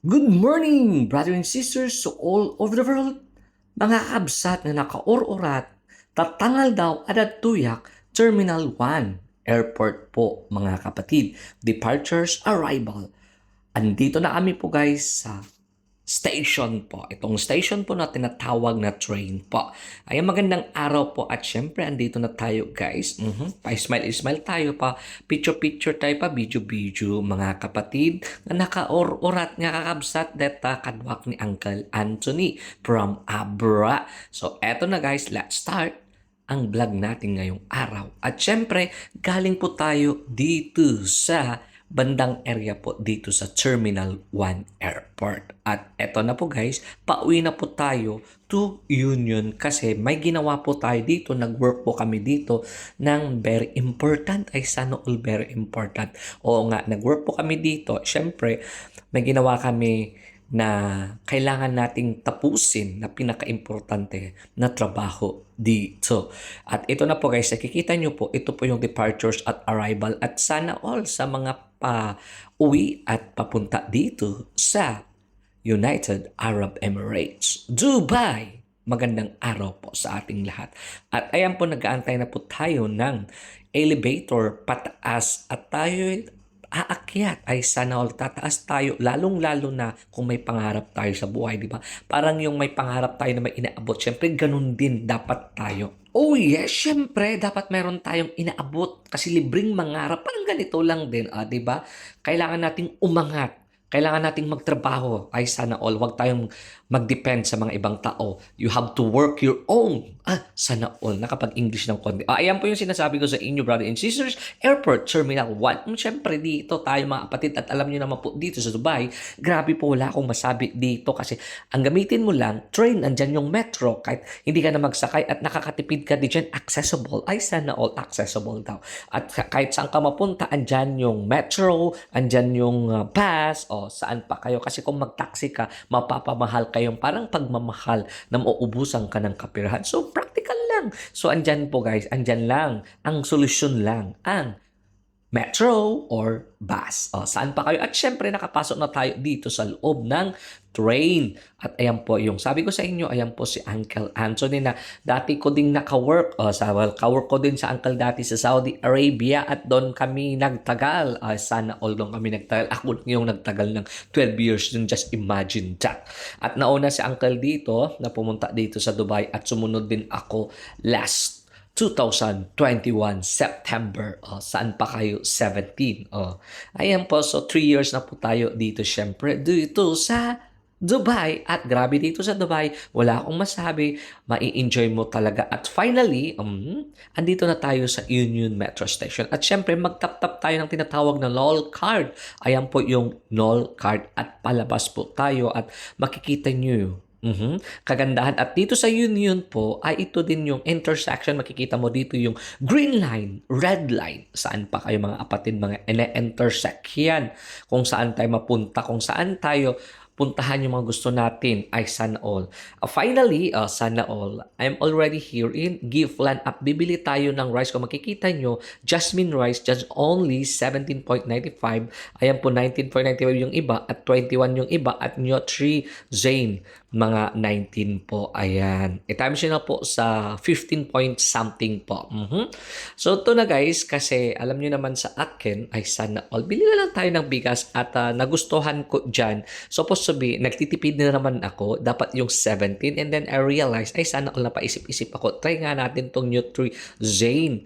Good morning, brothers and sisters to all over the world. Mga kabsat na nakaororat, tatangal daw at tuyak Terminal 1 Airport po mga kapatid. Departures, arrival. Andito na kami po guys sa station po. Itong station po na tinatawag na train po. Ay magandang araw po at syempre andito na tayo guys. Pa-smile-smile tayo pa. Picture-picture tayo pa. Video-video mga kapatid na naka-orat nga kakabsat deta kadwak ni Uncle Anthony from Abra. So eto na guys, let's start ang vlog natin ngayong araw. At syempre, galing po tayo dito sa bandang area po dito sa Terminal 1 Airport. At eto na po guys, pauwi na po tayo to Union kasi may ginawa po tayo dito, nag-work po kami dito ng very important, ay sana all very important. Oo nga, nag-work po kami dito. Syempre, may ginawa kami na kailangan nating tapusin na pinaka-importante na trabaho dito. At ito na po guys, nakikita nyo po, ito po yung departures at arrival at sana all sa mga pa-uwi at papunta dito sa United Arab Emirates, Dubai. Magandang araw po sa ating lahat. At ayan po, nag-aantay na po tayo ng elevator pataas at tayo aakyat, ay sana all tataas tayo, lalong-lalo na kung may pangarap tayo sa buhay, di ba? Parang yung may pangarap tayo na may inaabot, syempre ganun din dapat tayo. Oh yes, syempre dapat meron tayong inaabot kasi libreng mangarap, parang ganito lang din, di ba? Kailangan nating umangat. Kailangan nating magtrabaho, ay sana all. Huwag tayong mag-depend sa mga ibang tao. You have to work your own. Sana all. Nakapag-English ng konti. Ayan po yung sinasabi ko sa inyo, brother and sisters. Airport Terminal 1. Siyempre dito tayo mga kapatid. At alam nyo naman po dito sa Dubai, grabe po wala akong masabi dito. Kasi ang gamitin mo lang, train, andyan yung metro. Kahit hindi ka na magsakay at nakakatipid ka di dyan, accessible. Ay sana all accessible daw. At kahit saan ka mapunta, andyan yung metro, andyan yung bus, saan pa kayo. Kasi kung mag-taxi ka, mapapamahal kayong parang pagmamahal na mauubusan ka ng kapirahan. So, practical lang. So, andyan po guys, andyan lang. Ang solusyon lang, ang metro or bus. Saan pa kayo? At syempre, nakapasok na tayo dito sa loob ng train. At ayan po, yung sabi ko sa inyo, ayan po si Uncle Anthony na dati ko ding naka-work. Ka-work ko din sa Uncle dati sa Saudi Arabia at doon kami nagtagal. Sana all doon kami nagtagal. Ako yung nagtagal ng 12 years din. Just imagine that. At nauna si Uncle dito na pumunta dito sa Dubai at sumunod din ako last 2021 September. Saan pa kayo? 17. Ayan po, so 3 years na po tayo dito syempre dito sa Dubai. At grabe dito sa Dubai, wala akong masabi, mai-enjoy mo talaga. At finally, andito na tayo sa Union Metro Station. At syempre, magtap-tap tayo ng tinatawag na NOL card. Ayan po yung NOL card at palabas po tayo at makikita nyo kagandahan. At dito sa Union po, ay ito din yung intersection. Makikita mo dito yung green line, red line. Saan pa kayo mga kapatid, mga ine-intersect yan. Kung saan tayo mapunta, kung saan tayo puntahan yung mga gusto natin, ay sana all. Finally, sana all, I'm already here in Giftland at bibili tayo ng rice. Kung makikita nyo, Jasmine rice, just only 17.95. Ayan po, 19.95 yung iba at 21 yung iba at Nutri Zane, mga 19 po. Ayan. I-times nyo na po sa 15 point something po. So, ito na guys, kasi alam nyo naman sa akin, ay sana all. Bili na lang tayo ng bigas at nagustuhan ko dyan. Supposed to be, nagtitipid na naman ako. Dapat yung 17 and then I realized, ay sana all, napaisip-isip ako. Try nga natin tong Nutri Zane.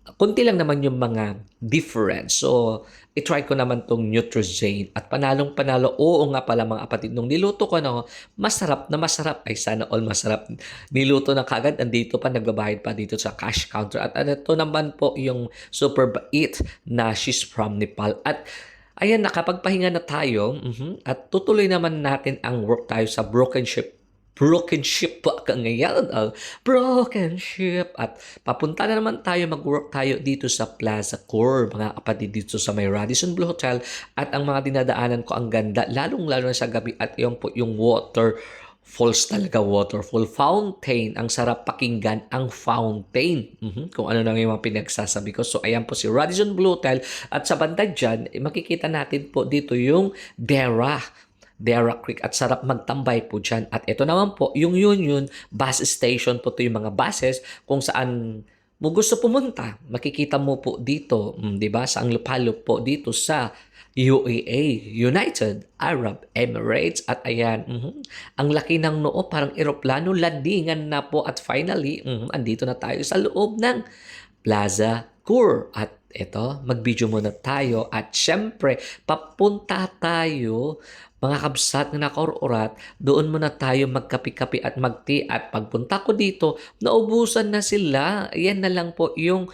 Kunti lang naman yung mga difference. So, i-try ko naman tong Nutrizane at panalong-panalo. Oo nga pala mga kapatid, nung niluto ko na masarap na masarap. Ay sana all masarap. Niluto na kagad, andito pa, nagbabayad pa dito sa cash counter. At ito naman po yung super bait na she's from Nepal. At ayan, nakapagpahinga na tayo. At tutuloy naman natin ang work tayo sa broken ship pa ka ngayon. Broken ship. At papunta na naman tayo, mag-work tayo dito sa Plaza Core, mga kapatid, dito sa may Radisson Blue Hotel. At ang mga dinadaanan ko, ang ganda, lalong-lalo na sa gabi. At yung po yung water Falls talaga, waterfall. Fountain, ang sarap pakinggan ang fountain. Kung ano na yung mga pinagsasabi ko. So, ayan po si Radisson Blue Hotel. At sa banda dyan, makikita natin po dito yung Dera Creek at sarap magtambay po dyan. At ito naman po, yung Union Bus Station po, to yung mga buses kung saan mo gusto pumunta. Makikita mo po dito, di ba, sa Anglopalo po dito sa UAE, United Arab Emirates. At ayan, ang laki ng noo, parang eroplano, landingan na po. At finally, andito na tayo sa loob ng Plaza Cour. At eto, mag-video muna tayo. At syempre, papunta tayo, mga kabsat na nakaurat, doon muna tayo magkapi-kapi at magti. At pagpunta ko dito, naubusan na sila. Ayan na lang po yung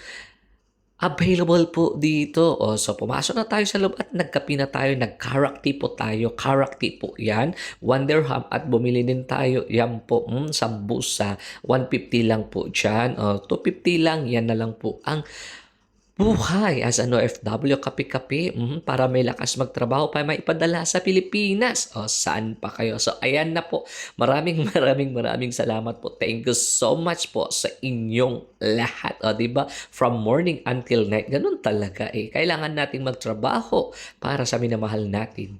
available po dito. So pumasok na tayo sa loob at nagkapi na tayo, nag-karak tea po tayo. Karak tea po yan, 1 dirham. At bumili din tayo, yan po, sambusa, 150 lang po dyan. 250 lang, yan na lang po ang buhay as an OFW, kape-kape, para may lakas magtrabaho pa maipadala sa Pilipinas. Saan pa kayo? So, ayan na po. Maraming salamat po. Thank you so much po sa inyong lahat. Diba? From morning until night. Ganun talaga eh. Kailangan nating magtrabaho para sa minamahal natin.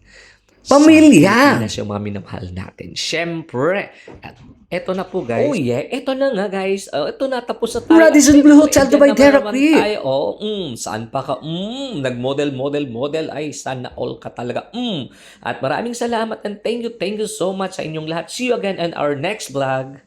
Pamilya! Sa yung mga minamahal natin. Syempre. At eto na po, guys. Oh yeah, eto na nga, guys. Eto na, tapos na tayo. Radisson Blue Hotel Dubai Dera Creek. Saan pa ka? Nag-model. Ay, sana all ka talaga. At maraming salamat and thank you so much sa inyong lahat. See you again in our next vlog.